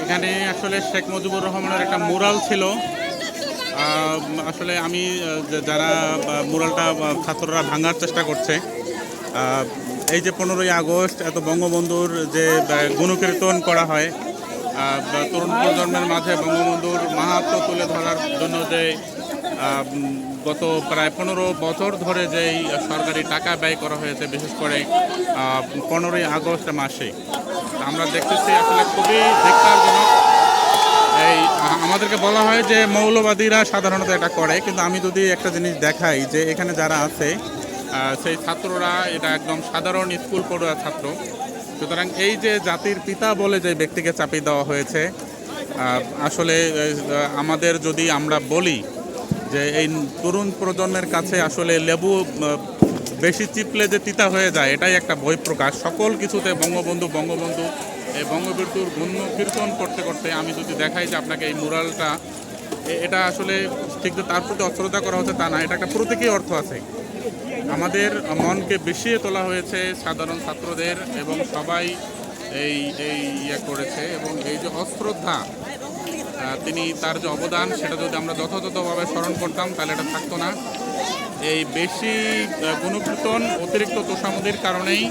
এখানে আসলে শেখ মুজিবুর রহমানের একটা মুরাল ছিল। আসলে আমি যারা মুরালটা ছাত্ররা ভাঙার চেষ্টা করছে, এই যে 15ই আগস্ট এত বঙ্গবন্ধুর যে গুণকীর্তন করা হয়, তরুণ প্রজন্মের মাঝে বঙ্গবন্ধুর মাহাত্ম্য তুলে ধরার জন্য যে গত প্রায় 15 বছর ধরে যেই সরকারি টাকা ব্যয় করা হয়েছে, বিশেষ করে 15ই আগস্ট মাসে আমরা দেখতেছি আসলে খুবই ধিক্কারজনক। এই আমাদেরকে বলা হয় যে মৌলবাদীরা সাধারণত এটা করে, কিন্তু আমি যদি একটা জিনিস দেখাই যে এখানে যারা আছে সেই ছাত্ররা এটা একদম সাধারণ স্কুল পড়ুয়া ছাত্র। সুতরাং এই যে জাতির পিতা বলে যে ব্যক্তিকে চাপিয়ে দেওয়া হয়েছে, আসলে আমাদের যদি আমরা বলি যে এই তরুণ প্রজন্মের কাছে আসলে লেবু বেশি চিপলে যে তিতা হয়ে যায়, এটাই একটা বহিঃপ্রকাশ। সকল কিছুতে বঙ্গবন্ধু এই বঙ্গবন্ধুর গুণ কীর্তন করতে করতে আমি যদি দেখাই যে আপনাকে এই মুরালটা, এটা আসলে ঠিক যে তার প্রতি অশ্রদ্ধা করা হচ্ছে তা না, এটা একটা প্রতীকী অর্থ আছে। আমাদের মনকে বিষিয়ে তোলা হয়েছে সাধারণ ছাত্রদের, এবং সবাই এই ইয়ে করেছে। এবং এই যে অশ্রদ্ধা, তিনি তার যে অবদান, সেটা যদি আমরা যথাযথভাবে স্মরণ করতাম তাহলে এটা থাকতো না। এই বেশি গুণকীর্তন, অতিরিক্ত তোষামোদির কারণেই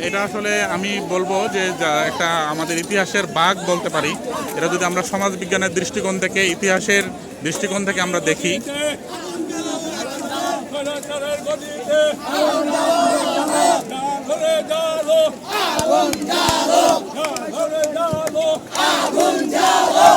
এটা আসলে আমি বলবো যে একটা আমাদের ইতিহাসের বাঁক বলতে পারি। এটা যদি আমরা সমাজ বিজ্ঞানের দৃষ্টিকোণ থেকে, ইতিহাসের দৃষ্টিকোণ থেকে আমরা দেখি, আগুন জ্বালো